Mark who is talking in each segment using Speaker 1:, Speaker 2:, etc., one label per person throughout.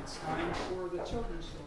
Speaker 1: It's time for the children's story.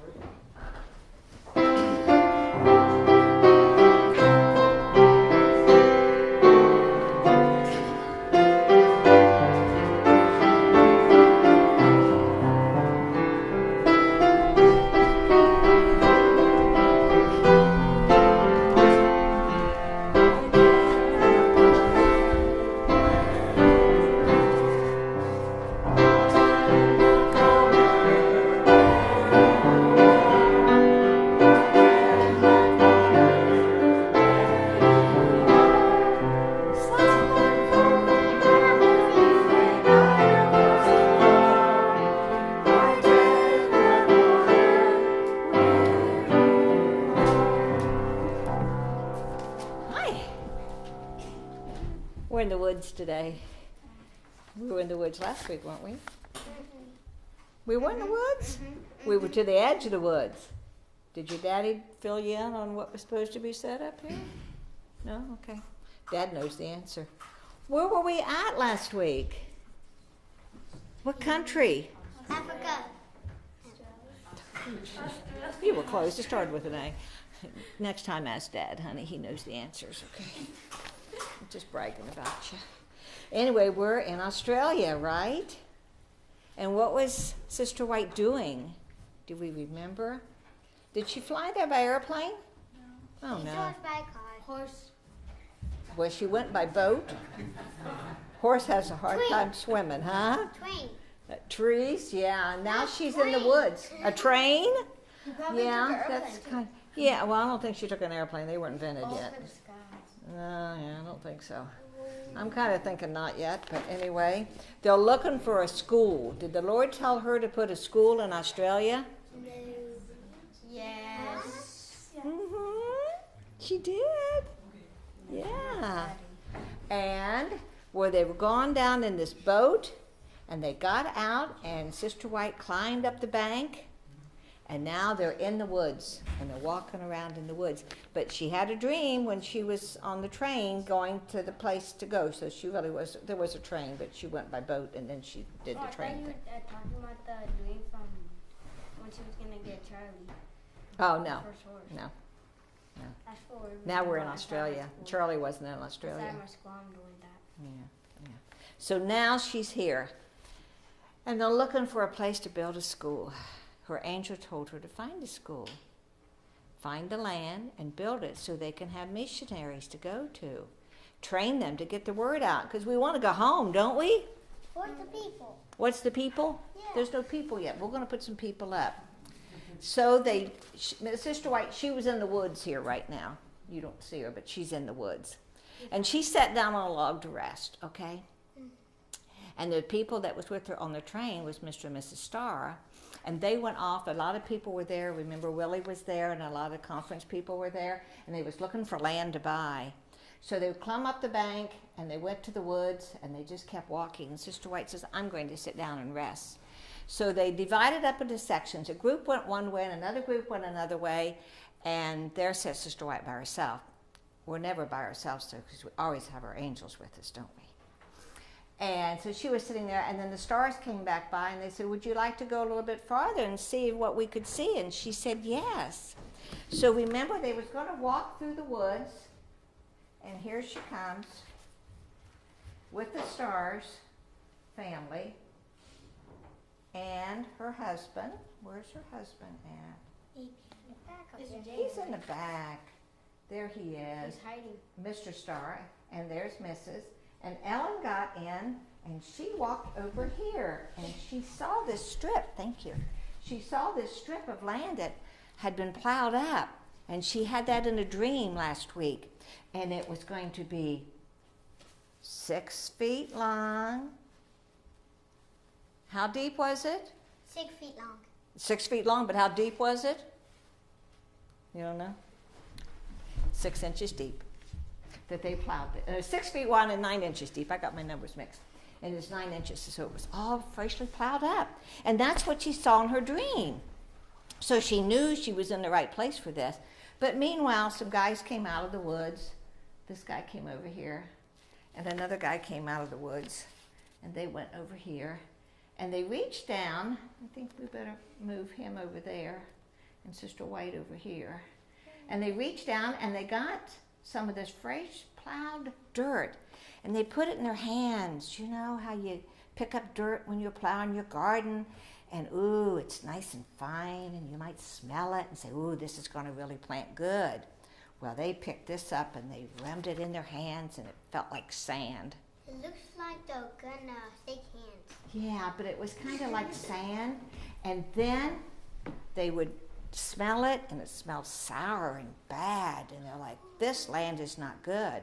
Speaker 2: We're in the woods today. We were in the woods last week, weren't we? We were in the woods? We were to the edge of the woods. Did your daddy fill you in on what was supposed to be said up here? No? Okay. Dad knows the answer. Where were we at last week? What country?
Speaker 3: Africa.
Speaker 2: You were close. It started with an A. Next time ask Dad, honey. He knows the answers, okay? I'm just bragging about you. Anyway, we're in Australia, right? And what was Sister White doing? Do we remember? Did she fly there by airplane? No. Oh, no.
Speaker 3: By car. Horse.
Speaker 2: Well, she went by boat. Horse has a hard time swimming, huh?
Speaker 3: Train.
Speaker 2: Trees, yeah. Now she's in the woods. A train? Yeah, that's kind. Yeah, well, I don't think she took an airplane. They weren't invented yet. No, yeah, I don't think so. I'm kind of thinking not yet, but anyway. They're looking for a school. Did the Lord tell her to put a school in Australia?
Speaker 3: No. Yes.
Speaker 2: Mm-hmm. She did. Yeah. And well, they were gone down in this boat, and they got out, and Sister White climbed up the bank, and now they're in the woods, and they're walking around in the woods. But she had a dream when she was on the train going to the place to go. So she really was, there was a train, but she went by boat, and then she did the train thing.
Speaker 3: I thought you were talking about the dream from when she was going to get Charlie.
Speaker 2: Oh, no.
Speaker 3: First horse.
Speaker 2: No.
Speaker 3: That's what
Speaker 2: Now we're in Australia. Charlie wasn't in Australia.
Speaker 3: Inside my school, I'm doing that.
Speaker 2: Yeah. So now she's here. And they're looking for a place to build a school. Her angel told her to find a school. Find the land and build it so they can have missionaries to go to. Train them to get the word out. Because we want to go home, don't we?
Speaker 3: What's the people?
Speaker 2: What's the people?
Speaker 3: Yeah.
Speaker 2: There's no people yet. We're going to put some people up. So Sister White, she was in the woods here right now. You don't see her, but she's in the woods. And she sat down on a log to rest, okay? And the people that was with her on the train was Mr. and Mrs. Starr. And they went off. A lot of people were there. Remember, Willie was there, and a lot of conference people were there. And they was looking for land to buy. So they would climb up the bank, and they went to the woods, and they just kept walking. And Sister White says, I'm going to sit down and rest. So they divided up into sections. A group went one way, and another group went another way. And there sat Sister White by herself. We're never by ourselves, though, because we always have our angels with us, don't we? And so she was sitting there, and then the stars came back by, and they said, would you like to go a little bit farther and see what we could see? And she said, yes. So remember, they was going to walk through the woods, and here she comes with the stars family and her husband. Where's her husband at? He's in the back. There he is.
Speaker 3: He's hiding.
Speaker 2: Mr. Starr, and there's Mrs. And Ellen got in, and she walked over here, and she saw this strip. Thank you. She saw this strip of land that had been plowed up, and she had that in a dream last week, and it was going to be 6 feet long. How deep was it?
Speaker 3: 6 feet long.
Speaker 2: 6 feet long, but how deep was it? You don't know? 6 inches deep. That they plowed it. 6 feet wide and 9 inches deep. I got my numbers mixed. And it's 9 inches, so it was all freshly plowed up. And that's what she saw in her dream. So she knew she was in the right place for this. But meanwhile, some guys came out of the woods. This guy came over here. And another guy came out of the woods. And they went over here. And they reached down. I think we better move him over there and Sister White over here. And they reached down and they got some of this fresh plowed dirt. And they put it in their hands. You know how you pick up dirt when you're plowing your garden? And ooh, it's nice and fine, and you might smell it and say, ooh, this is going to really plant good. Well, they picked this up and they rammed it in their hands, and it felt like sand.
Speaker 3: It looks like they're gonna shake hands.
Speaker 2: Yeah, but it was kind of like sand. And then they would smell it, and it smelled sour and bad. And they're like, this land is not good.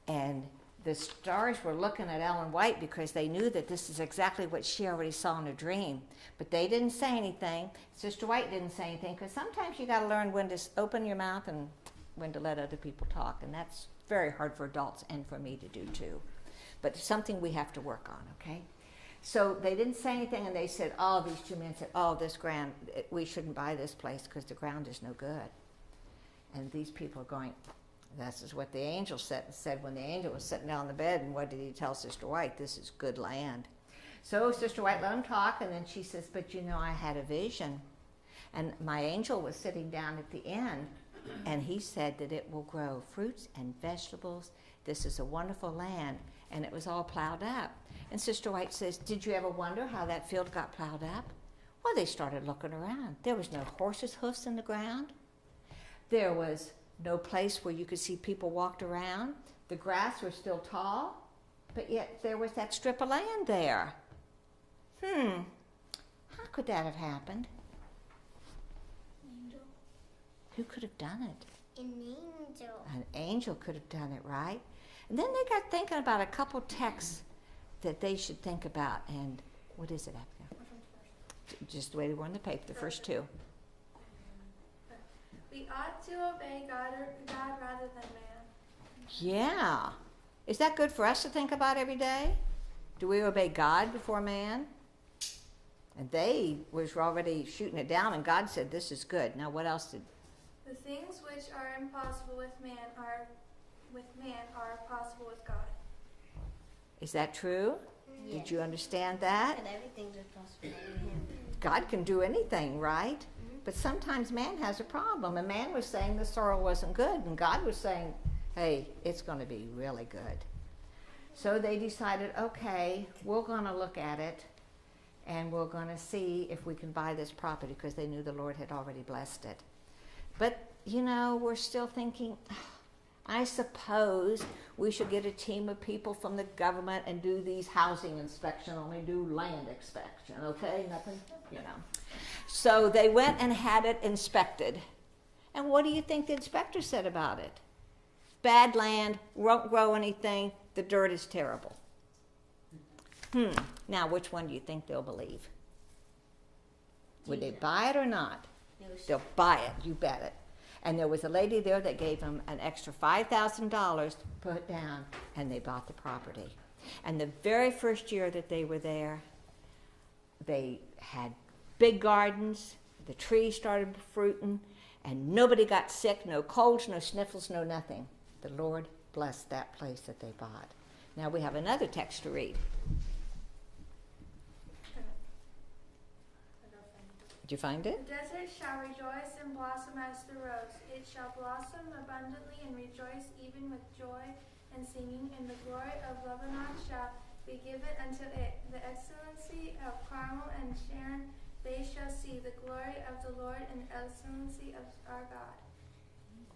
Speaker 2: And the stars were looking at Ellen White because they knew that this is exactly what she already saw in a dream. But they didn't say anything. Sister White didn't say anything, because sometimes you got to learn when to open your mouth and when to let other people talk. And that's very hard for adults and for me to do too. But it's something we have to work on, okay? So they didn't say anything, and they said, oh, these two men said, oh, this ground, we shouldn't buy this place because the ground is no good. And these people are going, this is what the angel said when the angel was sitting down on the bed, and what did he tell Sister White? This is good land. So Sister White let him talk, and then she says, but you know, I had a vision. And my angel was sitting down at the end, and he said that it will grow fruits and vegetables. This is a wonderful land. And it was all plowed up. And Sister White says, did you ever wonder how that field got plowed up? Well, they started looking around. There was no horse's hoofs in the ground. There was no place where you could see people walked around. The grass was still tall, but yet there was that strip of land there. How could that have happened?
Speaker 3: Angel.
Speaker 2: Who could have done it?
Speaker 3: An angel.
Speaker 2: An angel could have done it, right? And then they got thinking about a couple texts that they should think about. And what is it, Abigail? Just the way they were on the paper, the first two.
Speaker 4: We ought to obey God rather than man.
Speaker 2: Yeah. Is that good for us to think about every day? Do we obey God before man? And they was already shooting it down, and God said, this is good. Now what else did?
Speaker 4: The things which are impossible with man are possible with God.
Speaker 2: Is that true?
Speaker 3: Yes.
Speaker 2: Did you understand that?
Speaker 3: And everything's possible with him.
Speaker 2: God can do anything, right? But sometimes man has a problem. And man was saying the soil wasn't good, and God was saying, hey, it's going to be really good. So they decided, okay, we're going to look at it, and we're going to see if we can buy this property, because they knew the Lord had already blessed it. But, you know, we're still thinking, I suppose we should get a team of people from the government and do these housing inspection, only do land inspection, okay? Nothing, you know. So they went and had it inspected. And what do you think the inspector said about it? Bad land, won't grow anything, the dirt is terrible. Now, which one do you think they'll believe? Would they buy it or not? They'll buy it, you bet it. And there was a lady there that gave them an extra $5,000 to put down, and they bought the property. And the very first year that they were there, they had big gardens, the trees started fruiting, and nobody got sick, no colds, no sniffles, no nothing. The Lord blessed that place that they bought. Now we have another text to read. Did you find it?
Speaker 4: The desert shall rejoice and blossom as the rose. It shall blossom abundantly and rejoice even with joy and singing. And the glory of Lebanon shall be given unto it. The excellency of Carmel and Sharon, they shall see the glory of the Lord and the excellency of our God.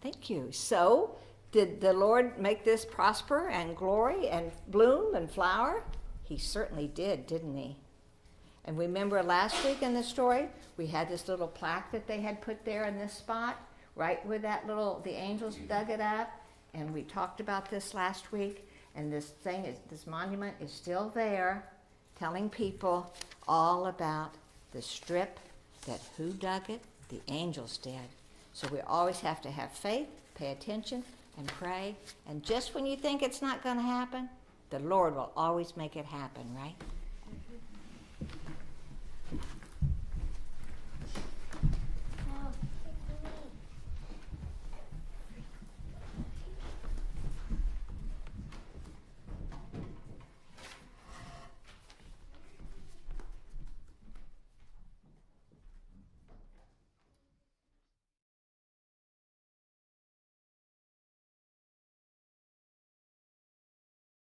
Speaker 2: Thank you. So, did the Lord make this prosper and glory and bloom and flower? He certainly did, didn't he? And remember last week in the story, we had this little plaque that they had put there in this spot, right where the angels dug it up. And we talked about this last week. And this monument is still there, telling people all about the strip that who dug it? The angels did. So we always have to have faith, pay attention, and pray. And just when you think it's not going to happen, the Lord will always make it happen, right?